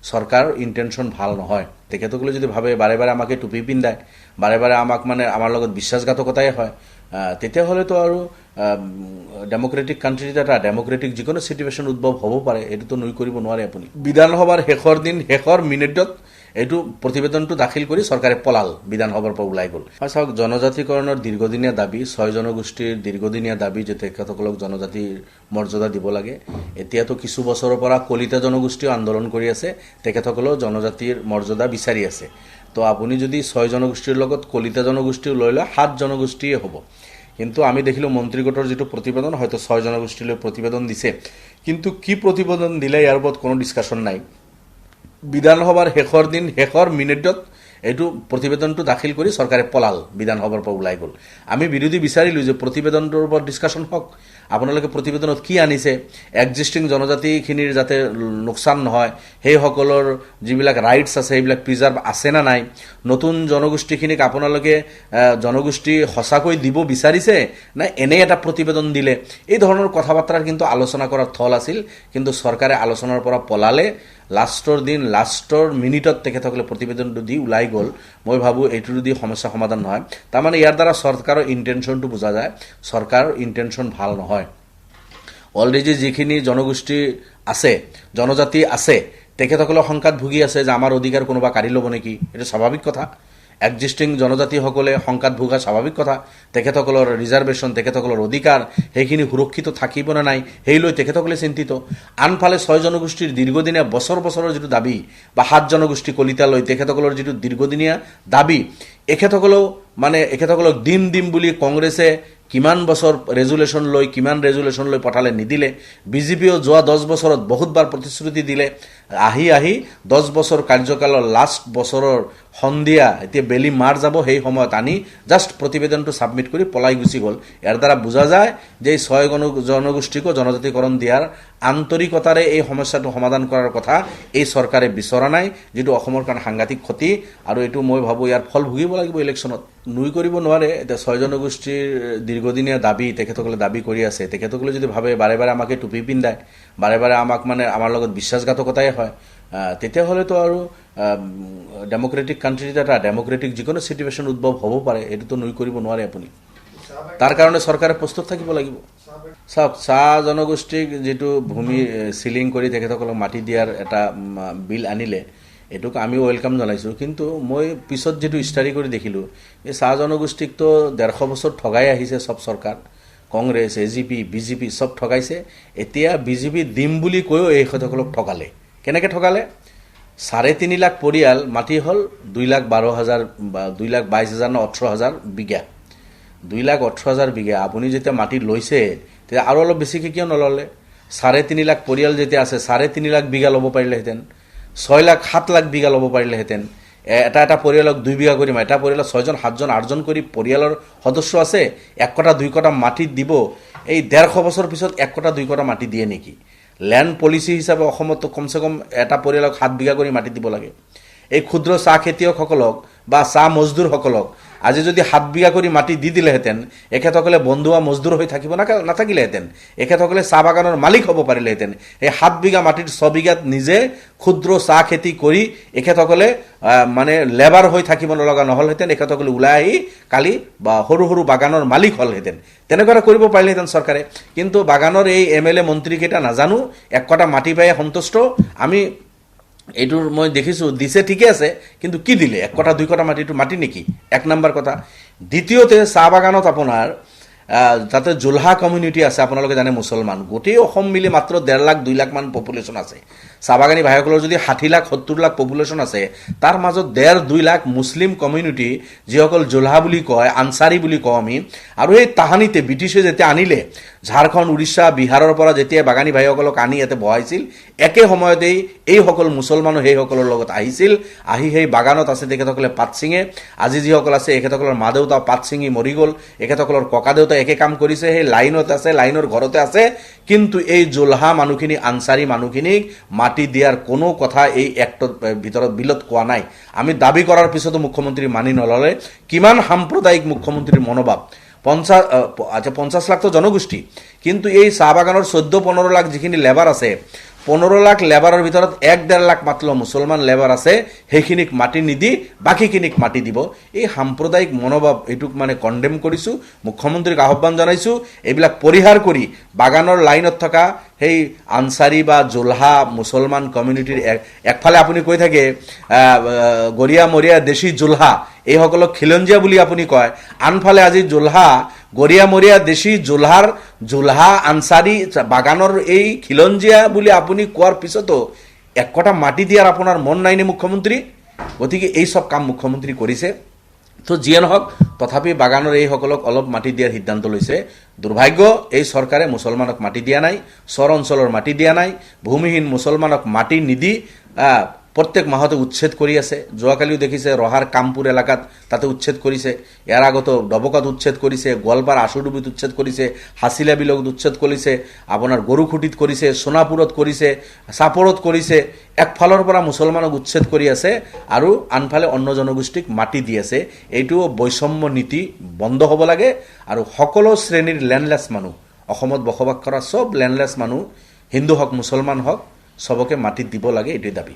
সৰকাৰ intention ভাল নহয়। তেখেতসকলে যদি ভাবে বাৰে বাৰে আমাকে টুপি পিন্ধায়, বাৰে বাৰে আমাক মানে আমাৰ লগত বিশ্বাসঘাতকতাই হয়, তেতিয়াহ'লেতো আৰু ডেম'ক্ৰেটিক কাণ্ট্ৰিত এটা ডেম'ক্ৰেটিক যিকোনো চিটুৱেশ্যন উদ্ভৱ হ'ব পাৰে, এইটোতো নুই কৰিব নোৱাৰে আপুনি। বিধানসভাৰ শেষৰ দিন শেষৰ মিনিটত এইটো প্ৰতিবেদনটো দাখিল কৰি চৰকাৰে পলাল, বিধানসভাৰ পৰা ওলাই গ'ল। চাওক, জনজাতিকৰণৰ দীৰ্ঘদিনীয়া দাবী, 6 জনগোষ্ঠীৰ দীৰ্ঘদিনীয়া দাবী যে তেখেতসকলক জনজাতিৰ মৰ্যাদা দিব লাগে। এতিয়াতো কিছু বছৰৰ পৰা কলিতা জনগোষ্ঠীও আন্দোলন কৰি আছে, তেখেতসকলেও জনজাতিৰ মৰ্যাদা বিচাৰি আছে। তো আপুনি যদি 6 জনগোষ্ঠীৰ লগত কলিতা জনগোষ্ঠীও লৈ লয়, 7 জনগোষ্ঠীয়ে হ'ব। কিন্তু আমি দেখিলোঁ মন্ত্ৰীগোটৰ যিটো প্ৰতিবেদন, হয়তো 6 জনগোষ্ঠীলৈ প্ৰতিবেদন দিছে, কিন্তু কি প্ৰতিবেদন দিলে ইয়াৰ ওপৰত কোনো ডিছকাশ্যন নাই। বিধানসভাৰ শেষৰ দিন শেষৰ মিনিটত এইটো প্ৰতিবেদনটো দাখিল কৰি চৰকাৰে পলাল, বিধানসভাৰ পৰা ওলাই গ'ল। আমি বিৰোধী বিচাৰিলোঁ যে প্ৰতিবেদনটোৰ ওপৰত ডিছকাশ্যন হওক, আপোনালোকে প্ৰতিবেদনত কি আনিছে, এক্সিষ্টিং জনজাতিখিনিৰ যাতে লোকচান নহয়, সেইসকলৰ যিবিলাক ৰাইটছ আছে সেইবিলাক প্ৰিজাৰ্ভ আছে না নাই, নতুন জনগোষ্ঠীখিনিক আপোনালোকে জনগোষ্ঠী সঁচাকৈ দিব বিচাৰিছে নে এনেই এটা প্ৰতিবেদন দিলে, এই ধৰণৰ কথা বাৰ্তাৰ কিন্তু আলোচনা কৰাৰ থল আছিল। কিন্তু চৰকাৰে আলোচনাৰ পৰা পলালে। লাষ্টৰ দিন লাষ্টৰ মিনিটত তেখেতসকলে প্ৰতিবেদনটো দি ওলাই গ'ল। মই ভাবোঁ এইটোৰ দি সমস্যা সমাধান নহয়। তাৰমানে ইয়াৰ দ্বাৰা চৰকাৰৰ ইণ্টেনশ্যনটো বুজা যায়, চৰকাৰৰ ইণ্টেনশ্যন ভাল নহয়। অলৰেডি যিখিনি জনগোষ্ঠী আছে, জনজাতি আছে, তেখেতসকলে শংকাত ভুগি আছে যে আমাৰ অধিকাৰ কোনোবা কাঢ়ি ল'ব নেকি। এইটো স্বাভাৱিক কথা। এক্সিষ্টিং জনজাতিসকলে শংকাত ভোগা স্বাভাৱিক কথা। তেখেতসকলৰ ৰিজাৰ্ভেশ্যন, তেখেতসকলৰ অধিকাৰ সেইখিনি সুৰক্ষিত থাকিব নে নাই সেই লৈ তেখেতসকলে চিন্তিত। আনফালে 6 জনগোষ্ঠীৰ দীৰ্ঘদিনীয়া বছৰৰ যিটো দাবী, বা 7 জনগোষ্ঠী কলিতা লৈ তেখেতসকলৰ যিটো দীৰ্ঘদিনীয়া দাবী, এখেতসকলক দিম বুলি কংগ্ৰেছে কিমান বছৰ ৰেজুলেশ্যন লৈ পঠালে, নিদিলে। বিজেপিও যোৱা 10 বছৰত বহুতবাৰ প্ৰতিশ্ৰুতি দিলে, আহি 10 বছৰ কাৰ্যকালৰ লাষ্ট বছৰৰ সন্ধিয়া এতিয়া বেলি মাৰ যাব, সেই সময়ত আনি জাষ্ট প্ৰতিবেদনটো ছাবমিট কৰি পলাই গুচি গ'ল। ইয়াৰ দ্বাৰা বুজা যায় যে 6 জনগোষ্ঠীকো জনজাতিকৰণ দিয়াৰ আন্তৰিকতাৰে এই সমস্যাটো সমাধান কৰাৰ কথা এই চৰকাৰে বিচৰা নাই, যিটো অসমৰ কাৰণে সাংঘাতিক ক্ষতি। আৰু এইটো মই ভাবোঁ ইয়াৰ ফল ভুগিব লাগিব ইলেকশ্যনত। নুই কৰিব নোৱাৰে। এতিয়া 6 জনগোষ্ঠীৰ দীৰ্ঘদিনীয়া দাবী তেখেতসকলে দাবী কৰি আছে। তেখেতসকলে যদি ভাবে বাৰে বাৰে আমাকে টুপি পিন্ধায়, বাৰে বাৰে আমাক আমাৰ লগত বিশ্বাসঘাতকতাই হয়, তেতিয়াহ'লেতো আৰু ডেম'ক্ৰেটিক কাণ্ট্ৰিত এটা ডেম'ক্ৰেটিক যিকোনো চিটুৱেশ্যন উদ্ভৱ হ'ব পাৰে, এইটোতো নুই কৰিব নোৱাৰে আপুনি। তাৰ কাৰণে চৰকাৰে প্ৰস্তুত থাকিব লাগিব। চাওক, চাহ জনগোষ্ঠীক যিটো ভূমি চিলিং কৰি তেখেতসকলক মাটি দিয়াৰ এটা বিল আনিলে, এইটোক আমি ৱেলকাম জনাইছোঁ। কিন্তু মই পিছত যিটো ষ্টাডি কৰি দেখিলোঁ, এই চাহ জনগোষ্ঠীকতো 150 বছৰ ঠগাই আহিছে চব চৰকাৰ, কংগ্ৰেছ, AGP, BJP চব ঠগাইছে। এতিয়া BJP দিম বুলি কৈও এইসকলক ঠগালে। কেনেকৈ ঠগালে? 3.5 লাখ পৰিয়াল, মাটি হ'ল 2,12,000 বা 2,22,000 নে 18,000 বিঘা, 2,18,000 বিঘা। আপুনি যেতিয়া মাটি লৈছে তেতিয়া আৰু অলপ বেছিকৈ কিয় নল'লে? 3.5 লাখ পৰিয়াল যেতিয়া আছে, 3.5 লাখ বিঘা ল'ব পাৰিলেহেঁতেন, 7 লাখ বিঘা ল'ব পাৰিলেহেঁতেন। এটা পৰিয়ালক 2 বিঘা কৰি, এটা পৰিয়ালত 6 জন 7 জন 8 জন কৰি পৰিয়ালৰ সদস্য আছে, 1 কটা 2 কটা মাটি দিব। এই 150 বছৰ পিছত 1 কটা 2 কটা মাটি দিয়ে নেকি? লেণ্ড পলিচি হিচাপে অসমতো কমচে কম এটা পৰিয়ালক 7 বিঘা কৰি মাটি দিব লাগে। এই ক্ষুদ্ৰ চাহ খেতিয়কসকলক বা চাহ মজদুৰসকলক আজি যদি 7 বিঘা কৰি মাটি দি দিলেহেঁতেন, এখেতসকলে বন্ধুৱা মজদুৰ হৈ থাকিব নাথাকিলেহেঁতেন, এখেতসকলে চাহ বাগানৰ মালিক হ'ব পাৰিলেহেঁতেন। এই 7 বিঘা মাটিৰ 6 বিঘাত নিজে ক্ষুদ্ৰ চাহ খেতি কৰি এখেতসকলে লেবাৰ হৈ থাকিব নলগা নহ'লহেঁতেন, এখেতসকলে ওলাই আহি কালি বা সৰু বাগানৰ মালিক হ'লহেঁতেন। তেনেকুৱা কৰিব পাৰিলেহেঁতেন চৰকাৰে। কিন্তু বাগানৰ এই MLA মন্ত্ৰীকেইটা নাজানো, 1 কটা মাটি পাই সন্তুষ্ট। আমি এইটো মই দেখিছোঁ, দিছে ঠিকে আছে, কিন্তু কি দিলে? 1 কটা 2 কটা মাটিটো মাটি নেকি? 1 নম্বৰ কথা। দ্বিতীয়তে, চাহ বাগানত আপোনাৰ তাতে জোলহা কমিউনিটি আছে, আপোনালোকে জানে মুছলমান। গোটেই অসম মিলি মাত্ৰ 1.5 লাখ 2 লাখ মান পপুলেশ্যন আছে। চাহ বাগানী ভাইসকলৰ যদি 60 লাখ 70 লাখ পপুলেশ্যন আছে, তাৰ মাজত 1.5-2 লাখ মুছলিম কমিউনিটি, যিসকল জোলহা বুলি কয়, আনচাৰী বুলি কওঁ আমি। আৰু এই তাহানিতে ব্ৰিটিছে যেতিয়া আনিলে, ঝাৰখণ্ড, উৰিষ্যা, বিহাৰৰ পৰা যেতিয়া বাগানী ভাইসকলক আনি ইয়াতে বহাইছিল, একে সময়তেই এইসকল মুছলমানো সেইসকলৰ লগত আহিছিল। আহি সেই বাগানত আছে, তেখেতসকলে পাত ছিঙে। আজি যিসকল আছে, এখেতসকলৰ মা দেউতা পাত ছিঙি মৰি গ'ল, এখেতসকলৰ ককা দেউতা একে কাম কৰিছে, সেই লাইনত আছে, লাইনৰ ঘৰতে আছে। কিন্তু এই জোলহা মানুহখিনি, আনচাৰী মানুহখিনিক মাটি দিয়াৰ কোনো কথা এই এক্টৰ ভিতৰত বিলত কোৱা নাই। আমি দাবী কৰাৰ পিছতো মুখ্যমন্ত্ৰী মানি নল'লে। কিমান সাম্প্ৰদায়িক মুখ্যমন্ত্ৰীৰ মনোভাৱ! 50 লাখটো জনগোষ্ঠী, কিন্তু এই চাহ বাগানৰ 14-15 লাখ যিখিনি লেবাৰ আছে, 15 লাখ লেবাৰৰ ভিতৰত 1.5 লাখ মাত্ৰ মুছলমান লেবাৰ আছে, সেইখিনিক মাটি নিদি বাকীখিনিক মাটি দিব। এই সাম্প্ৰদায়িক মনোভাৱ এইটোক মানে কণ্ডেম কৰিছোঁ, মুখ্যমন্ত্ৰীক আহ্বান জনাইছোঁ এইবিলাক পৰিহাৰ কৰি বাগানৰ লাইনত থকা সেই আনচাৰী বা জোলহা মুছলমান কমিউনিটিৰ একফালে আপুনি কৈ থাকে গৰিয়া মৰিয়া দেশী জোলহা, এইসকলক খিলঞ্জীয়া বুলি আপুনি কয়, আনফালে আজি জোলহা গৰিয়া মৰিয়া দেশী জোলহা আনচাৰী বাগানৰ এই খিলঞ্জীয়া বুলি আপুনি কোৱাৰ পিছতো এক কটা মাটি দিয়াৰ আপোনাৰ মন নাইনে মুখ্যমন্ত্ৰী? গতিকে এই সব কাম মুখ্যমন্ত্ৰী কৰিছে। তো যিয়ে নহওক তথাপি বাগানৰ এইসকলক অলপ মাটি দিয়াৰ সিদ্ধান্ত লৈছে। দুৰ্ভাগ্য, এই চৰকাৰে মুছলমানক মাটি দিয়া নাই, চৰ অঞ্চলৰ মাটি দিয়া নাই, ভূমিহীন মুছলমানক মাটি নিদি প্ৰত্যেক মাহতে উচ্ছেদ কৰি আছে। যোৱাকালিও দেখিছে ৰহাৰ কামপুৰ এলেকাত তাতে উচ্ছেদ কৰিছে, ইয়াৰ আগতো ডবকাত উচ্ছেদ কৰিছে, গোৱালপাৰ আশুডুবিত উচ্ছেদ কৰিছে, হাছিলা বিলত উচ্ছেদ কৰিছে, আপোনাৰ গৰুখুটিত কৰিছে, সোণাপুৰত কৰিছে, চাপৰত কৰিছে। একফালৰ পৰা মুছলমানক উচ্ছেদ কৰি আছে আৰু আনফালে অন্য জনগোষ্ঠীক মাটি দি আছে। এইটো বৈষম্য নীতি বন্ধ হ'ব লাগে আৰু সকলো শ্ৰেণীৰ লেণ্ডলেছ মানুহ, অসমত বসবাস কৰা চব লেণ্ডলেছ মানুহ, হিন্দু হওক মুছলমান হওক, চবকে মাটি দিব লাগে, এইটোৱে দাবী।